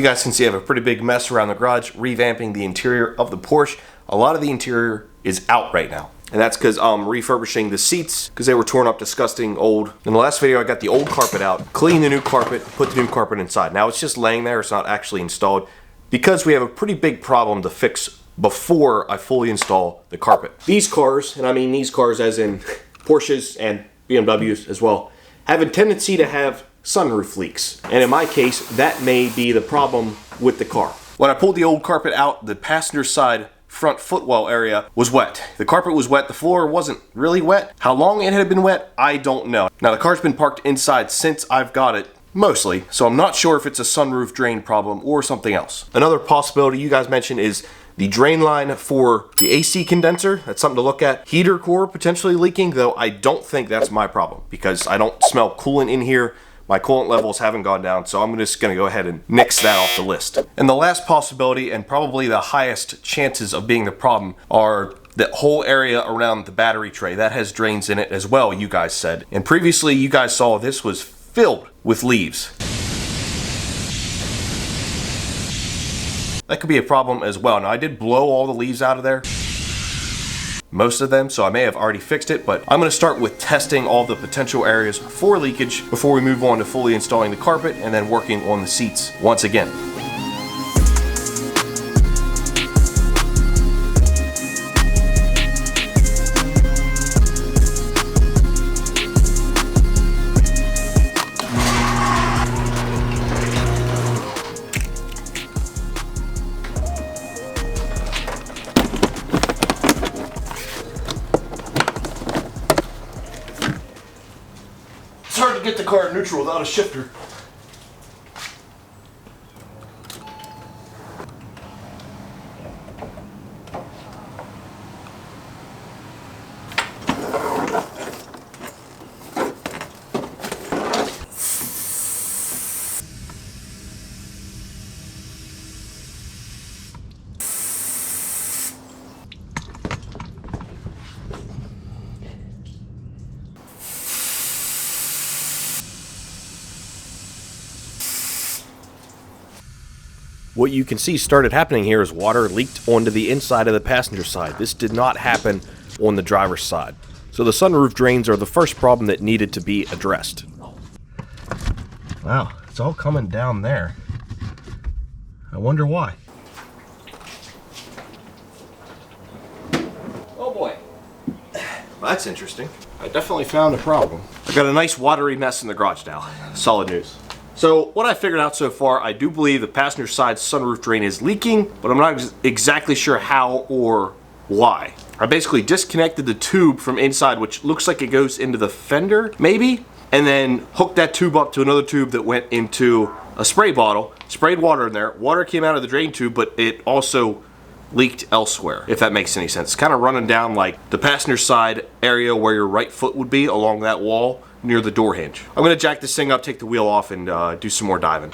You guys can see I have a pretty big mess around the garage, revamping the interior of the Porsche. A lot of the interior is out right now. And that's because I'm refurbishing the seats because they were torn up, disgusting, old. In the last video, I got the old carpet out, cleaned the new carpet, put the new carpet inside. Now it's just laying there, it's not actually installed because we have a pretty big problem to fix before I fully install the carpet. These cars, and I mean these cars as in Porsches and BMWs as well, have a tendency to have sunroof leaks. And in my case, that may be the problem with the car. When I pulled the old carpet out, the passenger side front footwell area was wet. The carpet was wet, the floor wasn't really wet. How long it had been wet, I don't know. Now the car's been parked inside since I've got it, mostly, so I'm not sure if it's a sunroof drain problem or something else. Another possibility you guys mentioned is the drain line for the AC condenser. That's something to look at. Heater core potentially leaking, though I don't think that's my problem because I don't smell coolant in here. My coolant levels haven't gone down, so I'm just gonna go ahead and nix that off the list. And the last possibility, and probably the highest chances of being the problem, are the whole area around the battery tray. That has drains in it as well, you guys said. And previously, you guys saw this was filled with leaves. That could be a problem as well. Now, I did blow all the leaves out of there, most of them, so I may have already fixed it, but I'm going to start with testing all the potential areas for leakage before we move on to fully installing the carpet and then working on the seats once again. It's hard to get the car neutral without a shifter. What you can see started happening here is water leaked onto the inside of the passenger side. This did not happen on the driver's side. So the sunroof drains are the first problem that needed to be addressed. Wow, it's all coming down there. I wonder why. Oh boy. Well, that's interesting. I definitely found a problem. I've got a nice watery mess in the garage now. Solid news. So what I figured out so far, I do believe the passenger side sunroof drain is leaking, but I'm not exactly sure how or why. I basically disconnected the tube from inside, which looks like it goes into the fender, maybe, and then hooked that tube up to another tube that went into a spray bottle, sprayed water in there. Water came out of the drain tube, but it also leaked elsewhere, if that makes any sense. It's kind of running down like the passenger side area where your right foot would be along that wall near the door hinge. I'm gonna jack this thing up, take the wheel off, and do some more diving.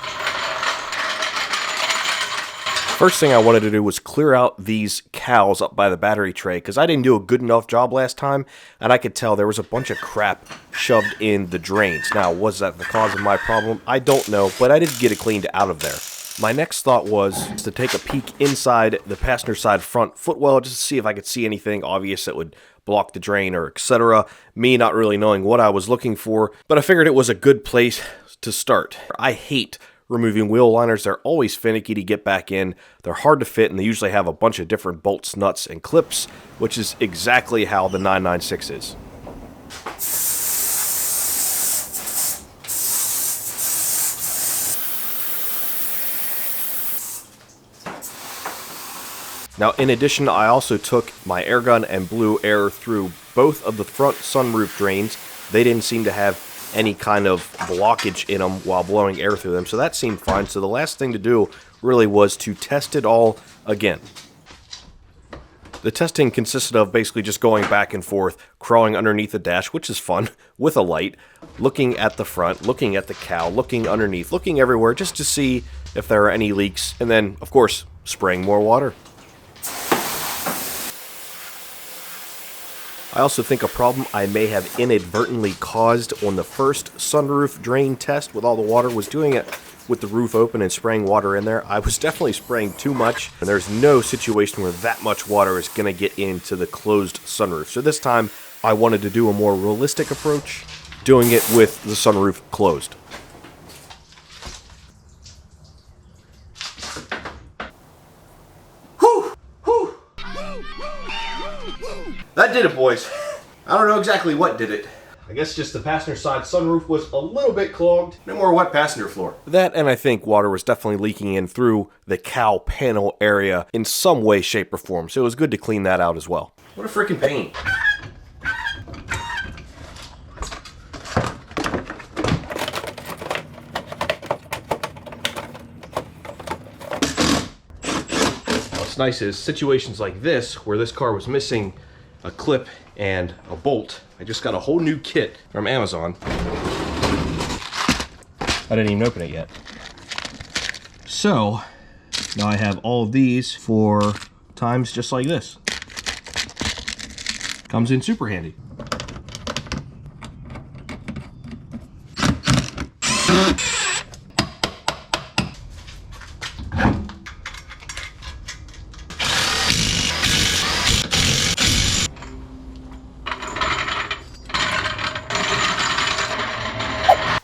First thing I wanted to do was clear out these cowls up by the battery tray because I didn't do a good enough job last time, and I could tell there was a bunch of crap shoved in the drains. Now, was that the cause of my problem? I don't know, but I did get it cleaned out of there. My next thought was to take a peek inside the passenger side front footwell just to see if I could see anything obvious that would block the drain or etc. Me not really knowing what I was looking for, but I figured it was a good place to start. I hate removing wheel liners. They're always finicky to get back in. They're hard to fit, and they usually have a bunch of different bolts, nuts, and clips, which is exactly how the 996 is. Now, in addition, I also took my air gun and blew air through both of the front sunroof drains. They didn't seem to have any kind of blockage in them while blowing air through them, so that seemed fine. So the last thing to do really was to test it all again. The testing consisted of basically just going back and forth, crawling underneath the dash, which is fun, with a light, looking at the front, looking at the cowl, looking underneath, looking everywhere just to see if there are any leaks, and then, of course, spraying more water. I also think a problem I may have inadvertently caused on the first sunroof drain test with all the water was doing it with the roof open and spraying water in there, I was definitely spraying too much, and there's no situation where that much water is going to get into the closed sunroof. So this time, I wanted to do a more realistic approach, doing it with the sunroof closed. Whew! Whew! That did it, boys. I don't know exactly what did it. I guess just the passenger side sunroof was a little bit clogged. No more wet passenger floor. That, and I think water was definitely leaking in through the cowl panel area in some way, shape, or form. So it was good to clean that out as well. What a freaking pain. What's nice is situations like this, where this car was missing a clip and a bolt, I just got a whole new kit from Amazon. I didn't even open it yet. So now I have all of these for times just like this. Comes in super handy.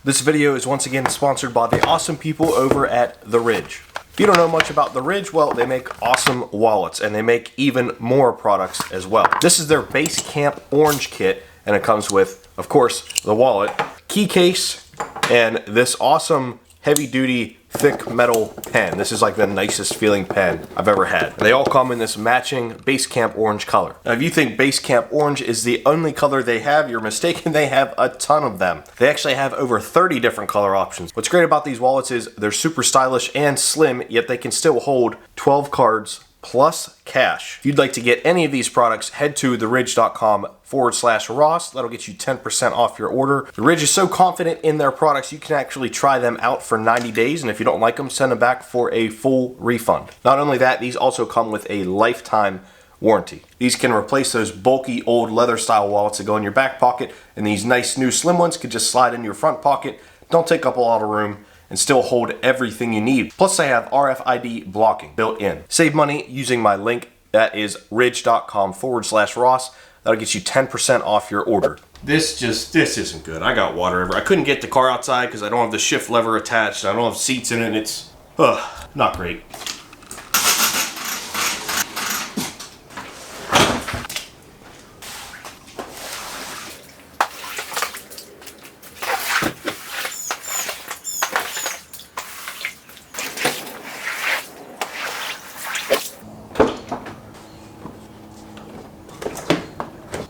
This video is once again sponsored by the awesome people over at The Ridge. If you don't know much about The Ridge, well, they make awesome wallets, and they make even more products as well. This is their Base Camp Orange kit, and it comes with, of course, the wallet, key case, and this awesome heavy-duty thick metal pen. This is like the nicest feeling pen I've ever had. They all come in this matching Base Camp Orange color. Now, if you think Base Camp Orange is the only color they have, you're mistaken. They have a ton of them. They actually have over 30 different color options. What's great about these wallets is they're super stylish and slim, yet they can still hold 12 cards plus cash. If you'd like to get any of these products, head to theridge.com/Ross. That'll get you 10% off your order. The Ridge is so confident in their products, you can actually try them out for 90 days, and if you don't like them, send them back for a full refund. Not only that, these also come with a lifetime warranty. These can replace those bulky old leather style wallets that go in your back pocket, and these nice new slim ones could just slide in your front pocket, don't take up a lot of room, and still hold everything you need. Plus they have RFID blocking built in. Save money using my link, that is ridge.com/Ross. That'll get you 10% off your order. This isn't good. I got water everywhere. I couldn't get the car outside because I don't have the shift lever attached. I don't have seats in it, and it's not great.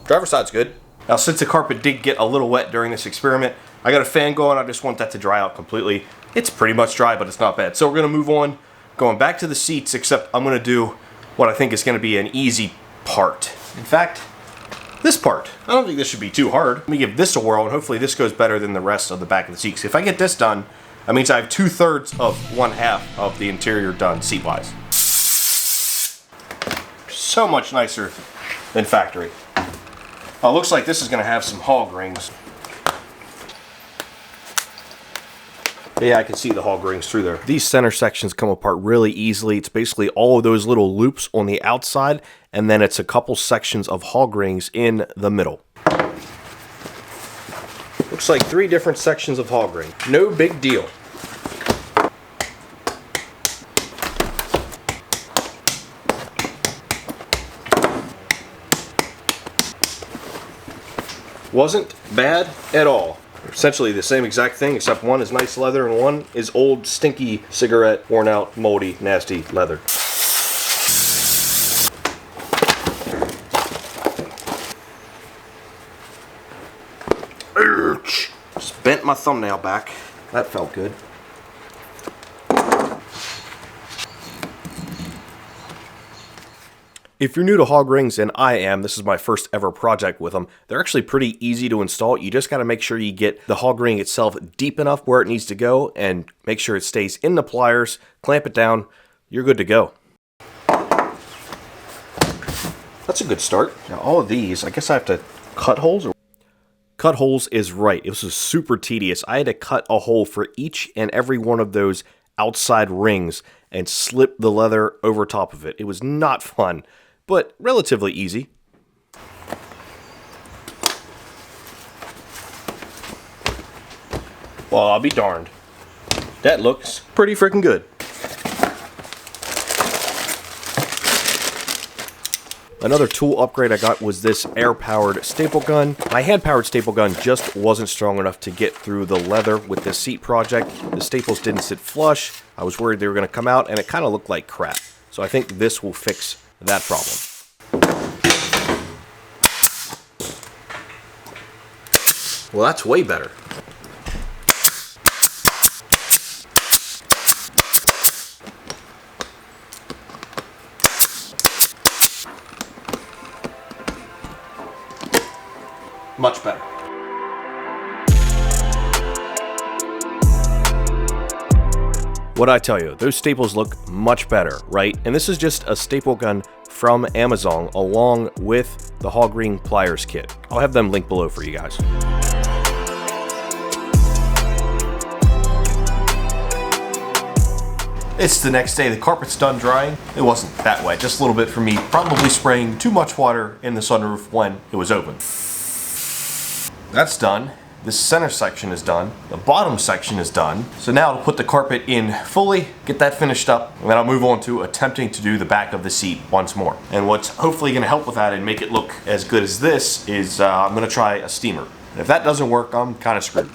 Driver's side's good. Now, since the carpet did get a little wet during this experiment, I got a fan going. I just want that to dry out completely. It's pretty much dry, but it's not bad. So we're gonna move on, going back to the seats, except I'm gonna do what I think is gonna be an easy part. In fact, this part. I don't think this should be too hard. Let me give this a whirl, and hopefully this goes better than the rest of the back of the seats. If I get this done, that means I have 2/3 of 1/2 of the interior done seat-wise. So much nicer than factory. Oh, looks like this is going to have some hog rings. Yeah, I can see the hog rings through there. These center sections come apart really easily. It's basically all of those little loops on the outside, and then it's a couple sections of hog rings in the middle. Looks like 3 different sections of hog ring. No big deal. Wasn't bad at all. Essentially the same exact thing, except one is nice leather and one is old, stinky, cigarette, worn out, moldy, nasty leather. Ouch! Just bent my thumbnail back. That felt good. If you're new to hog rings, and I am, this is my first ever project with them, they're actually pretty easy to install. You just got to make sure you get the hog ring itself deep enough where it needs to go and make sure it stays in the pliers, clamp it down, you're good to go. That's a good start. Now all of these, I guess I have to cut holes or Cut holes is right. It was super tedious. I had to cut a hole for each and every one of those outside rings and slip the leather over top of it. It was not fun, but relatively easy. Well, I'll be darned. That looks pretty freaking good. Another tool upgrade I got was this air-powered staple gun. My hand-powered staple gun just wasn't strong enough to get through the leather with this seat project. The staples didn't sit flush. I was worried they were going to come out, and it kind of looked like crap. So I think this will fix that problem. Well, that's way better. Much better. What'd I tell you? Those staples look much better, right? And this is just a staple gun from Amazon along with the Hog Ring pliers kit. I'll have them linked below for you guys. It's the next day. The carpet's done drying. It wasn't that wet, just a little bit for me. Probably spraying too much water in the sunroof when it was open. That's done. This center section is done. The bottom section is done. So now I'll put the carpet in fully, get that finished up, and then I'll move on to attempting to do the back of the seat once more. And what's hopefully going to help with that and make it look as good as this is I'm going to try a steamer. And if that doesn't work, I'm kind of screwed.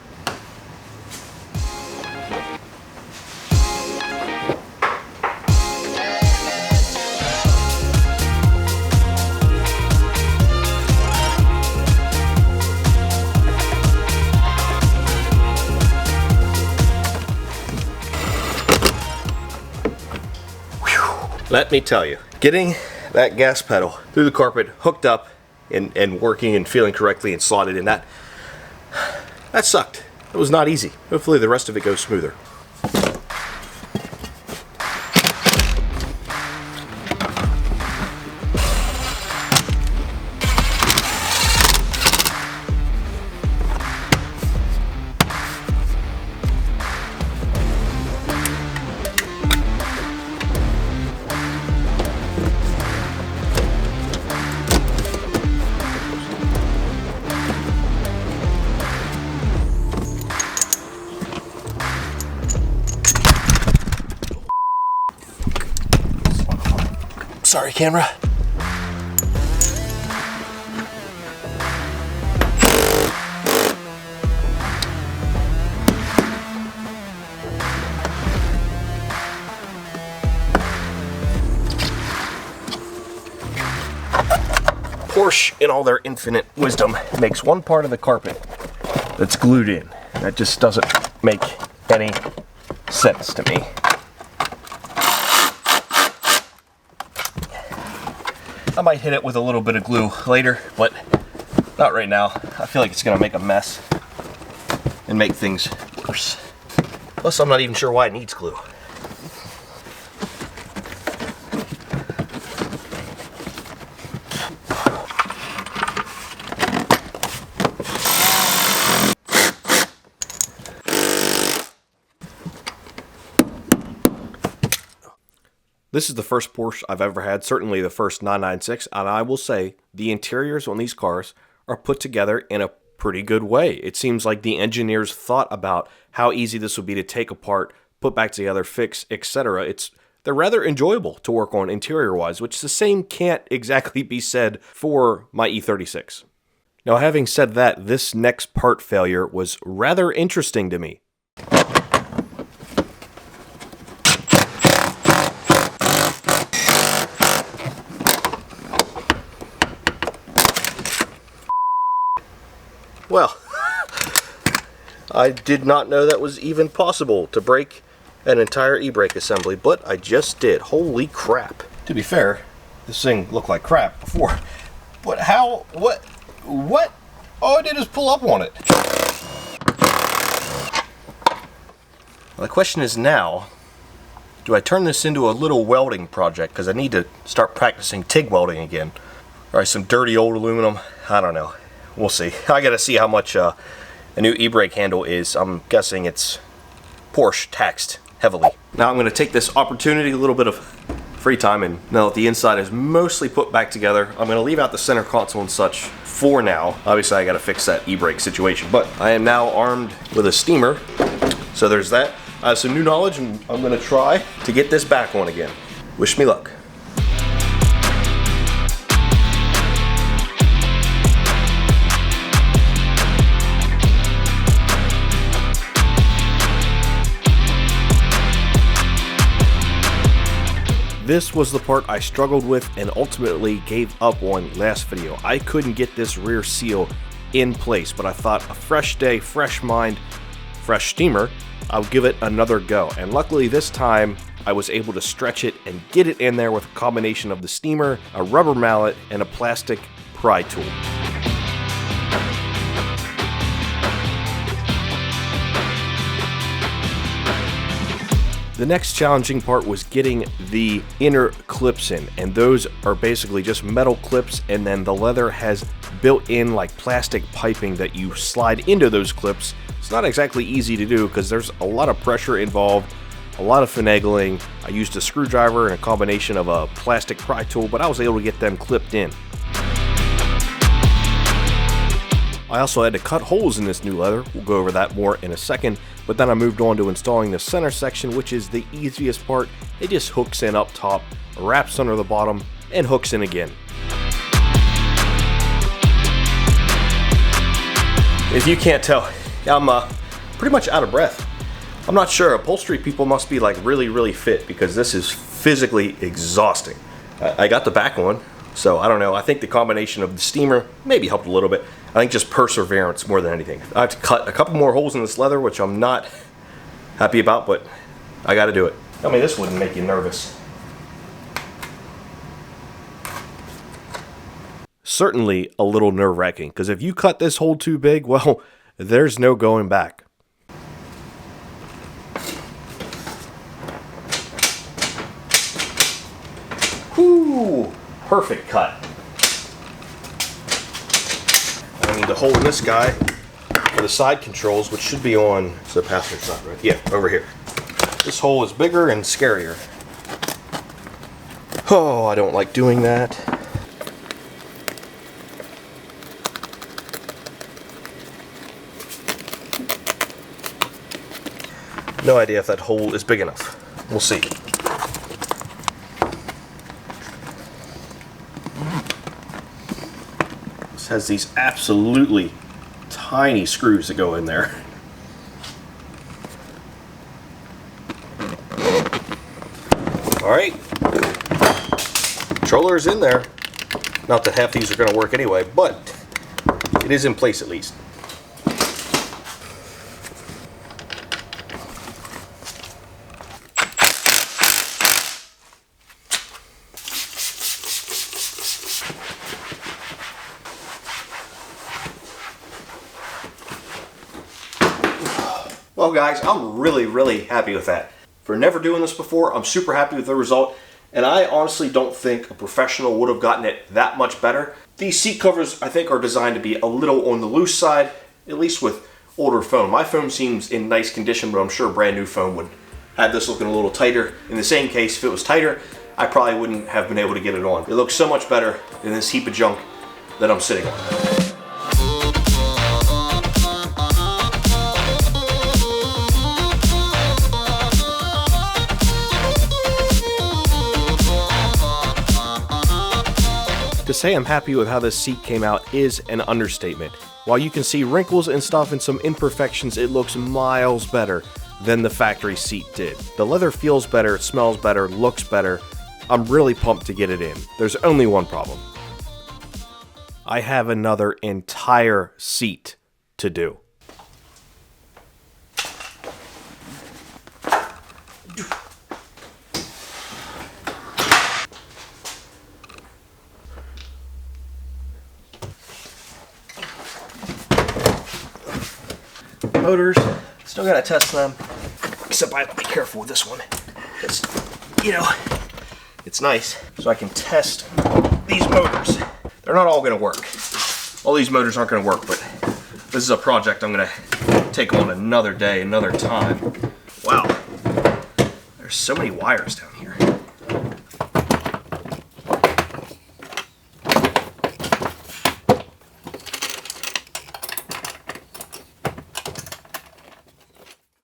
Let me tell you, getting that gas pedal through the carpet, hooked up and working and feeling correctly and slotted in, that sucked. It was not easy. Hopefully the rest of it goes smoother. Sorry, camera. Porsche, in all their infinite wisdom, makes one part of the carpet that's glued in. That just doesn't make any sense to me. I might hit it with a little bit of glue later, but not right now. I feel like it's gonna make a mess and make things worse. Plus, I'm not even sure why it needs glue. This is the first Porsche I've ever had, certainly the first 996, and I will say the interiors on these cars are put together in a pretty good way. It seems like the engineers thought about how easy this would be to take apart, put back together, fix, etc. They're rather enjoyable to work on interior-wise, which the same can't exactly be said for my E36. Now, having said that, this next part failure was rather interesting to me. Well, I did not know that was even possible to break an entire e-brake assembly, but I just did. Holy crap. To be fair, this thing looked like crap before. But how, what? All I did is pull up on it. Well, the question is now, do I turn this into a little welding project? Because I need to start practicing TIG welding again. Or some dirty old aluminum. I don't know. we'll see. I gotta see how much a new e-brake handle is. I'm guessing it's Porsche taxed heavily. Now I'm gonna take this opportunity, a little bit of free time, and now that the inside is mostly put back together, I'm gonna leave out the center console and such for now. Obviously I gotta fix that e-brake situation, but I am now armed with a steamer. So there's that. I have some new knowledge and I'm gonna try to get this back on again. Wish me luck. This was the part I struggled with and ultimately gave up on last video. I couldn't get this rear seal in place, but I thought a fresh day, fresh mind, fresh steamer, I'll give it another go. And luckily this time I was able to stretch it and get it in there with a combination of the steamer, a rubber mallet, and a plastic pry tool. The next challenging part was getting the inner clips in, and those are basically just metal clips, and then the leather has built-in like plastic piping that you slide into those clips. It's not exactly easy to do because there's a lot of pressure involved, a lot of finagling. I used a screwdriver and a combination of a plastic pry tool, but I was able to get them clipped in. I also had to cut holes in this new leather. We'll go over that more in a second, but then I moved on to installing the center section, which is the easiest part. It just hooks in up top, wraps under the bottom, and hooks in again. If you can't tell, I'm pretty much out of breath. I'm not sure, upholstery people must be like really fit because this is physically exhausting. I got the back on, so I don't know. I think the combination of the steamer maybe helped a little bit. I think just perseverance more than anything. I have to cut a couple more holes in this leather, which I'm not happy about, but I got to do it. Tell me this wouldn't make you nervous. Certainly a little nerve-wracking, because if you cut this hole too big, well, there's no going back. Whoo! Perfect cut. I need to hold this guy for the side controls, which should be on the passenger side, right? Yeah, over here. This hole is bigger and scarier. Oh, I don't like doing that. No idea if that hole is big enough. We'll see. Has these absolutely tiny screws that go in there. Alright, controller is in there. Not that half these are going to work anyway, but it is in place at least. Well guys, I'm really happy with that. For never doing this before, I'm super happy with the result, and I honestly don't think a professional would have gotten it that much better. These seat covers I think are designed to be a little on the loose side, at least with older foam. My foam seems in nice condition, but I'm sure brand new foam would have this looking a little tighter. In the same case, if it was tighter, I probably wouldn't have been able to get it on. It looks so much better than this heap of junk that I'm sitting on. To say I'm happy with how this seat came out is an understatement. While you can see wrinkles and stuff and some imperfections, it looks miles better than the factory seat did. The leather feels better, it smells better, looks better. I'm really pumped to get it in. There's only one problem. I have another entire seat to do. Motors, still gotta test them, except I have to be careful with this one because, you know, it's nice so I can test these motors. They're not all gonna work. all these motors aren't going to work, but this is a project I'm going to take on another day, another time. Wow, there's so many wires down here.